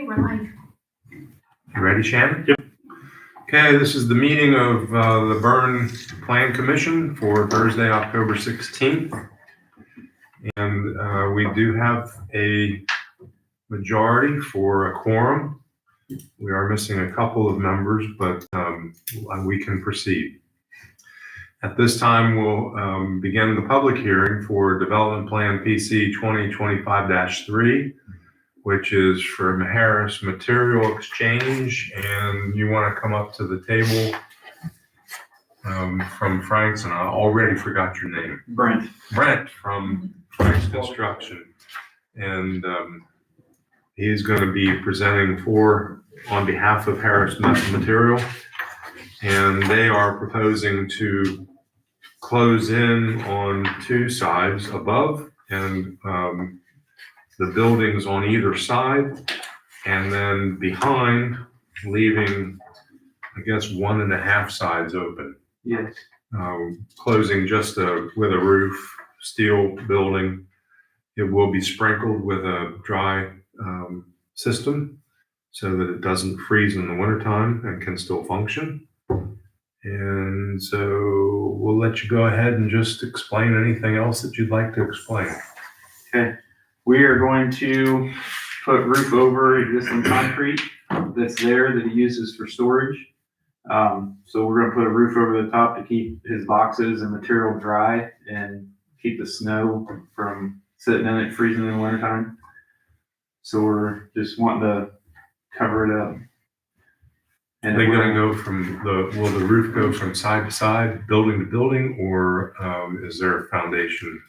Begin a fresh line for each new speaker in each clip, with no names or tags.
Okay, we're live.
You ready, Shannon?
Yep.
Okay, this is the meeting of the Berne Plan Commission for Thursday, October 16th. And we do have a majority for a quorum. We are missing a couple of members, but we can proceed. At this time, we'll begin the public hearing for Development Plan PC 2025-3, which is from Harris Material Exchange, and you want to come up to the table from Frank's, and I already forgot your name.
Brent.
Brent from Frank's Construction. And he's going to be presenting on behalf of Harris Material, and they are proposing to close in on two sides above and the buildings on either side, and then behind, leaving, I guess, 1.5 sides open.
Yes.
Closing just with a roof, steel building. It will be sprinkled with a dry system so that it doesn't freeze in the wintertime and can still function. And so we'll let you go ahead and just explain anything else that you'd like to explain.
Okay. We are going to put roof over existing concrete that's there that he uses for storage. So we're going to put a roof over the top to keep his boxes and material dry and keep the snow from sitting in it, freezing in the wintertime. So we're just wanting to cover it up. And
They're going to go will the roof go from side to side, building to building, or is there a foundation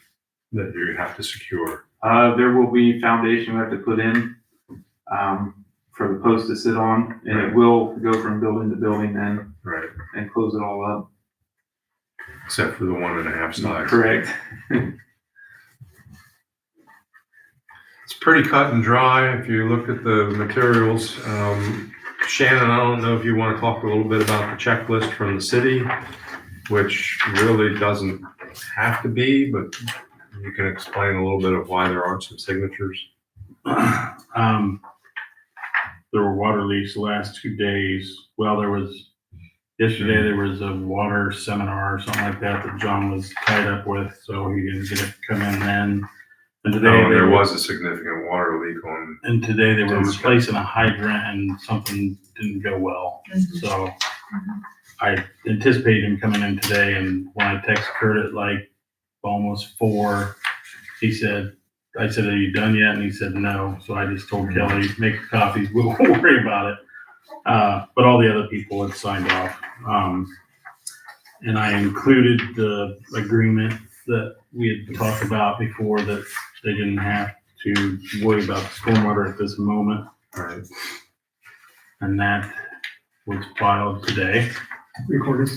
that you have to secure?
There will be foundation we have to put in for the post to sit on, and
Right.
It will go from building to building then,
Right.
and close it all up.
Except for the 1.5 sides.
Correct.
It's pretty cut and dry if you look at the materials. Shannon, I don't know if you want to talk a little bit about the checklist from the city, which really doesn't have to be, but you can explain a little bit of why there aren't some signatures.
There were water leaks the last 2 days. Well, yesterday there was a water seminar or something like that John was tied up with, so he didn't get to come in then. And today
There was a significant water leak on.
And today they were replacing a hydrant and something didn't go well. So I anticipate him coming in today, and when I text Kurt at like almost 4, I said, "Are you done yet?" And he said no. So I just told Kelly, make copies, we won't worry about it. But all the other people had signed off. And I included the agreement that we had talked about before, that they didn't have to worry about the stormwater at this moment.
Right.
And that was filed today. Recorded.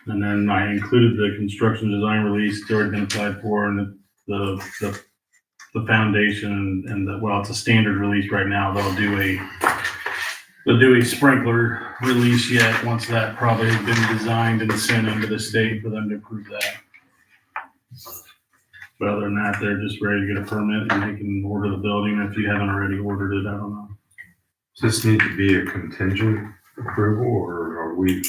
And then I included the construction design release that's already been applied for, and the foundation and it's a standard release right now. They'll do a sprinkler release yet, once that probably has been designed and sent into the state for them to approve that. But other than that, they're just ready to get a permit and they can order the building. If you haven't already ordered it, I don't know.
Does this need to be a contingent approval, or are we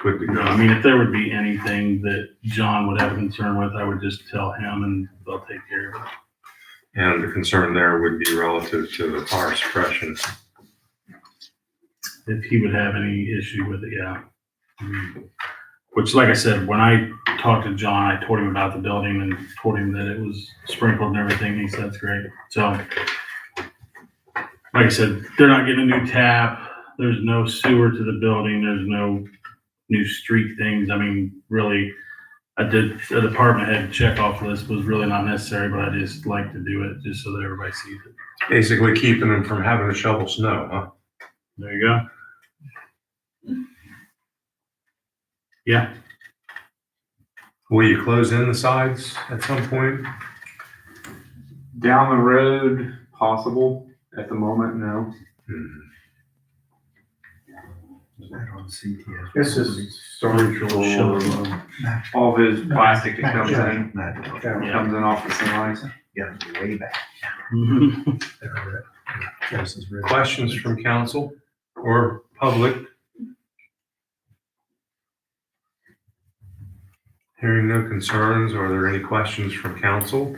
good to go?
No, I mean, if there would be anything that John would have a concern with, I would just tell him and they'll take care of it.
And the concern there would be relative to the fire suppression.
If he would have any issue with it, yeah. Which, like I said, when I talked to John, I told him about the building and told him that it was sprinkled and everything. He said, that's great. So, like I said, they're not getting a new tap. There's no sewer to the building. There's no new street things. I mean, really, a department head check-off list was really not necessary, but I just like to do it just so that everybody sees it.
Basically keeping them from having to shovel snow, huh?
There you go. Yeah.
Will you close in the sides at some point?
Down the road, possible. At the moment, no. This is storage for all of his plastic that comes in. Comes in off the semis.
Yeah, way back. This is really.
Questions from council or public? Hearing no concerns, are there any questions from council?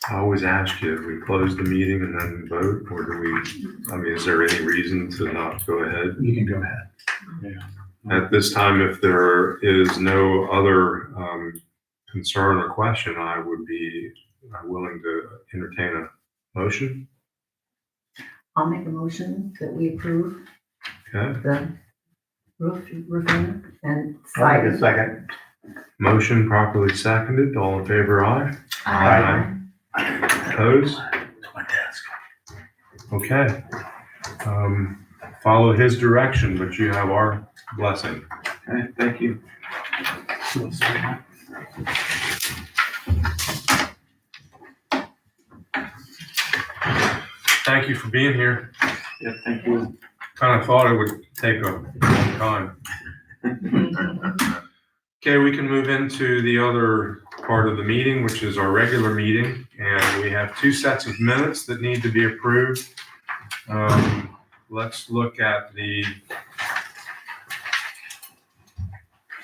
I always ask you, do we close the meeting and then vote, or do we, I mean, is there any reason to not go ahead?
You can go ahead.
At this time, if there is no other concern or question, I would be willing to entertain a motion.
I'll make a motion that we approve
Okay,
the roofing and
I'll make a
siding.
second.
motion properly seconded. All in favor, aye?
Aye.
Opposed?
My desk.
Okay. Follow his direction, but you have our blessing.
Okay, thank you.
Thank you for being here.
Yeah, thank you.
Kind of thought it would take a long time. Okay, we can move into the other part of the meeting, which is our regular meeting, and we have two sets of minutes that need to be approved. Let's look at the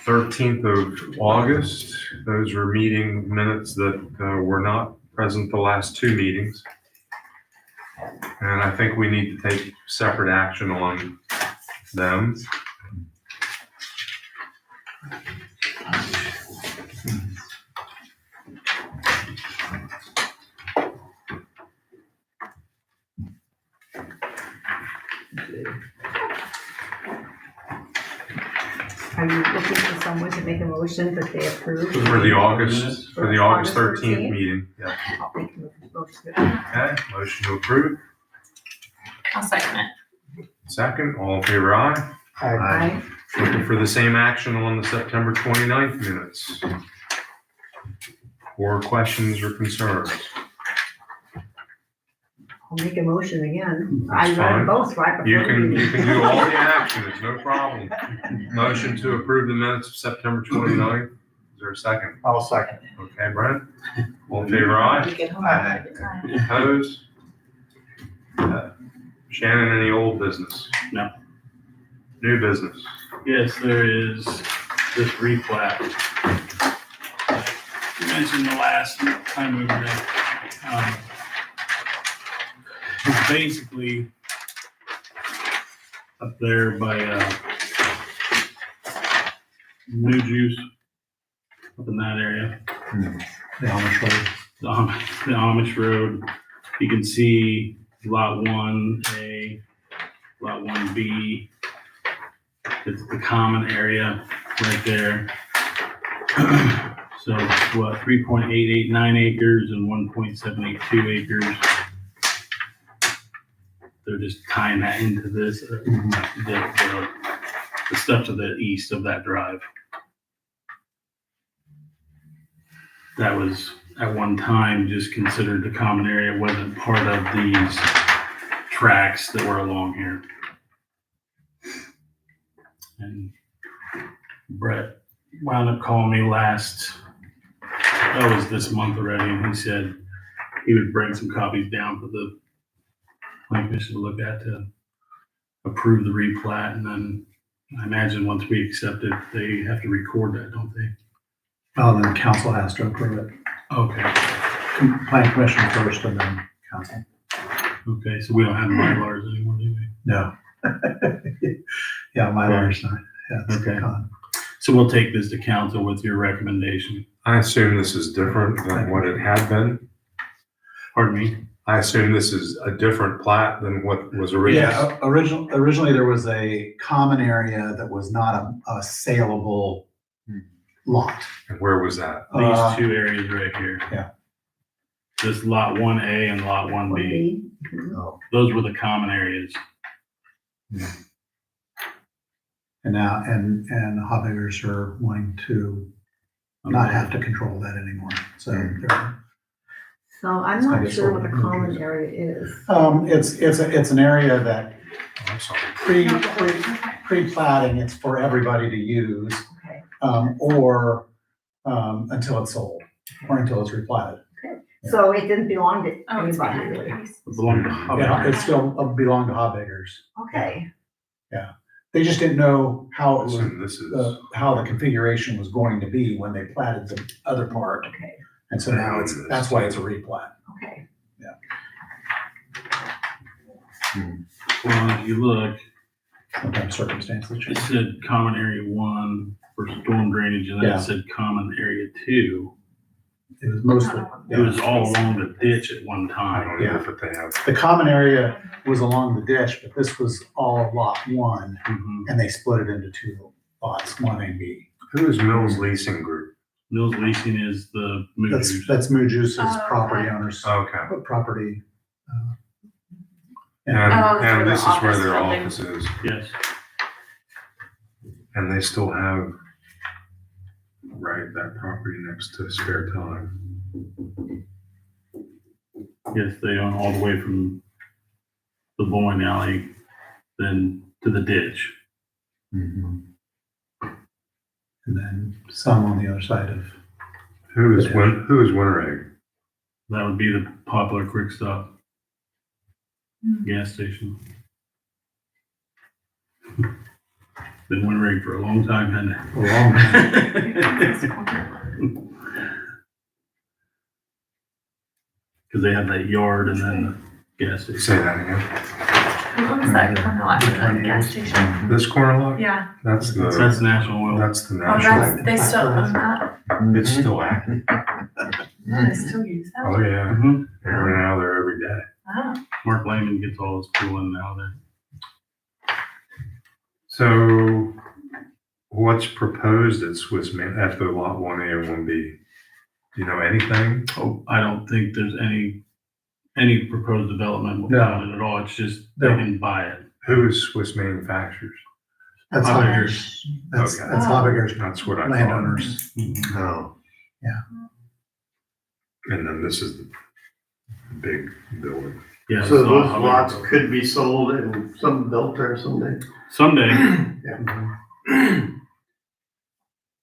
13th of August. Those were meeting minutes that were not present the last two meetings. And I think we need to take separate action on them.
Are you looking for someone to make a motion that they approve?
For the August 13th meeting. Yeah.
I'll make a motion.
Okay, motion to approve.
I'll second it.
Second, all in favor, aye.
Aye.
Looking for the same action on the September 29th minutes. Or questions or concerns?
I'll make a motion again.
That's
I read
fine.
them both right before.
You
the
can
meeting.
do all the action, it's no problem. Motion to approve the minutes of September 29th. Is there a second?
I'll second.
Okay, Brent? All in favor, aye.
You get home.
Aye.
Opposed? Shannon, any old business?
No.
New business?
Yes, there is this replat. You mentioned the last time we were there. It's basically up there by, New Juice, up in that area.
The Amish Road.
The Amish Road. You can see lot 1A, lot 1B. It's the common area right there. So it's what, 3.889 acres and 1.782 acres. They're just tying that into this, the stuff to the east of that drive. That was at one time just considered the common area, wasn't part of these tracks that were along here. And Brett wound up calling me that was this month already, and he said he would bring some copies down for the planning commission to look at to approve the replat, and then I imagine once we accept it, they have to record that, don't they?
Oh, then council has to approve it.
Okay,
Planning commission first and then council.
okay, so we don't have Mylars anymore, do we?
No. Yeah, my lawyer's not. Yeah, it's
Okay.
gone.
So we'll take this to council with your recommendation.
I assume this is different than what it had been.
Pardon me?
I assume this is a different plat than what was originally.
Yeah, originally there was a common area that was not a saleable lot.
And where was that?
These two areas right here.
yeah.
This lot 1A and lot 1B.
Oh.
Those were the common areas.
And now, and the hobbyers are wanting to not have to control that anymore. So they're,
So I'm
It's
not
gonna
sure
get
what a
sorted.
common area is.
it's an area that
Oh, I'm sorry.
pre-plating, it's for everybody to use.
Okay.
Or until it's sold or until it's replatted.
So it didn't belong to
Oh, it's
anybody
behind the
really.
house.
It belonged to Hubby.
Yeah, it still belonged to Hobbiggers.
Okay,
They just didn't know how it was,
Assume this is.
how the configuration was going to be when they platted the other part.
okay,
And so now that's why it's a replat.
okay.
Well, if you look,
Sometimes circumstances
it
change.
said common area 1 for storm drainage, and then
Yeah.
it said common area 2.
It was mostly,
It was all along the ditch at one
I
time.
don't know if they have.
the common area was along the ditch, but this was all lot 1
Mhm.
and they split it into 2 lots, 1 and B.
Who is Mills Leasing Group?
Mills Leasing is the movers.
That's Muju's
Oh,
property
okay.
owners,
Okay.
property.
And,
Oh, that's where
and this
their
is where
office
their
building-
office is.
Yes,
And they still have, right, that property next to Spare Time.
yes, they own all the way from the bowling alley, then to the ditch.
And then some on the other side of,
Who is Winter Egg?
That would be the popular quick stop
Hmm.
gas station. Been Winter Egg for a long time, hasn't
a long time.
it? Because they have that yard and then the gas
Say
station.
that again.
What was that corner lot for the gas station?
This corner lot?
Yeah.
That's the,
That's National Oil.
that's the
Oh,
national.
that's, they still own that?
It's still active.
They still use that?
Oh, yeah.
Mhm.
They're in and out there every day.
Oh.
Mark Lehman gets all his fuel in and out of there.
So what's proposed at Swiss Man, at the lot 1A and 1B? Do you know anything?
Oh, I don't think there's any proposed development
No.
on it at all. It's just they
No.
can buy it.
Who is Swiss Manufacturers?
That's
Hobbiggers.
Hobbiggers. That's
Okay.
Hobbiggers
That's what I thought.
landowners.
Oh.
Yeah.
And then this is the big building.
Yeah.
So
it's not
those
how
lots
they-
could be sold and some built there someday?
Someday.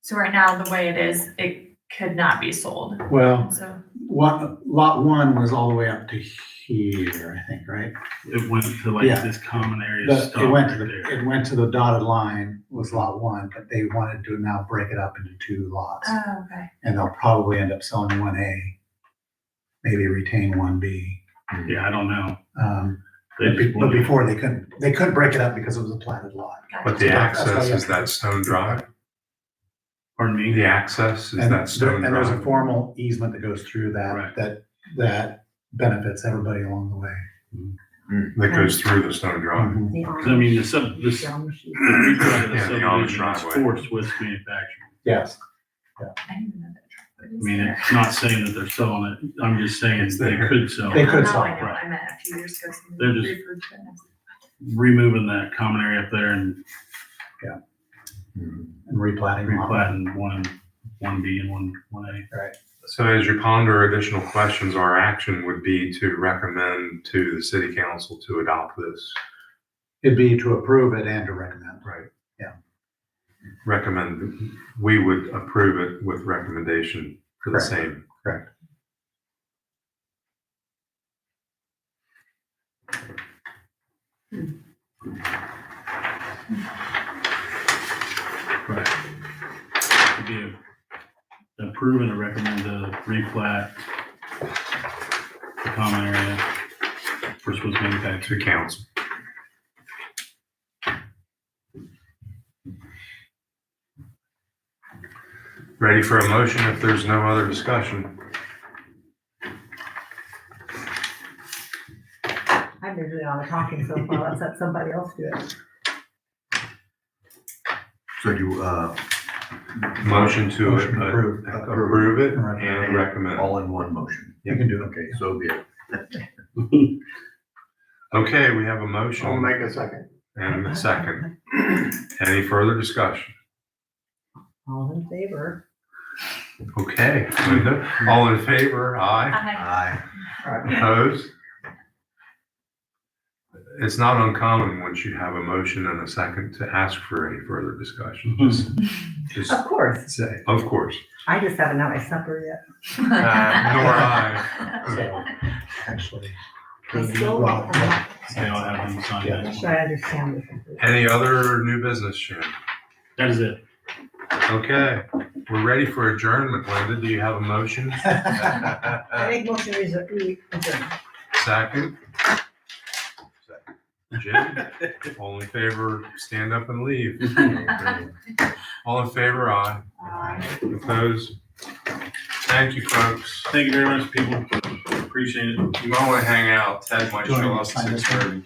So right now, the way it is, it could not be sold.
Well,
So,
lot 1 was all the way up to here, I think, right?
It went to like
Yeah.
this common area
It
stuff
went
right
to
there.
it went to the dotted line was lot 1, but they wanted to now break it up into 2 lots.
oh, okay.
And they'll probably end up selling 1A, maybe retain 1B.
Yeah, I don't know.
But
They just wanted-
before they couldn't break it up because it was a platted lot.
But the
That's why
access
you
is
have to-
that stone drive?
Pardon me?
The access is
And
that stone
and there's a
drive?
formal easement that goes through
Right.
that benefits everybody along the way.
That goes through the stone drive.
The
'Cause I mean, the replat of
Yeah,
the
the Amish
subdivision is
driveway.
for Swiss manufacturing.
Yes.
I didn't even know that truck
I
was
mean,
there.
it's not saying that they're selling it. I'm just saying
It's
they
there.
could sell
They
it.
could
No,
sell
I
it,
know,
right.
I met a few years ago.
They're
somebody
just-
referred to it as-
Removing that common area up there and
And replatting. lot one.
replatting one B and one A.
So as you ponder additional questions, our action would be to recommend to the city council to adopt this.
It'd be to approve it and to recommend.
Right.
Yeah.
Recommend, we would approve it with recommendation for the
Correct.
same.
Correct.
Right. It'd be approve and recommend the replat the common area for Swiss manufacturing.
To council. Ready for a motion if there's no other discussion?
I'm usually on the talking so far, let's let somebody else do it.
So you,
Motion to
Motion to approve.
approve it
Right.
and recommend.
all in one motion?
You can do it.
Okay, so be it.
Okay, we have a motion
I'll make a second.
and a second. Any further discussion?
All in favor?
Okay, Linda, all in favor, aye.
I-
Aye.
Opposed? it's not uncommon once you have a motion and a second to ask for any further discussion. Just
Of course.
say, of course.
I just haven't had my supper yet.
Nor I.
So, actually.
I still
Well,
don't have-
Okay, I'll have him sign
Yeah.
that.
Should I understand this?
Any other new business, Sharon?
That is it.
Okay, we're ready for adjournment. Linda, do you have a motion?
I make motion to adjourn.
Second? Jim? All in favor, stand up and leave. All in favor, aye. Opposed? Thank you, folks.
Thank you very much, people. Appreciate it.
You might want to hang out. Ted might
Do you want
show
me to
up
sign
at
this
6:30.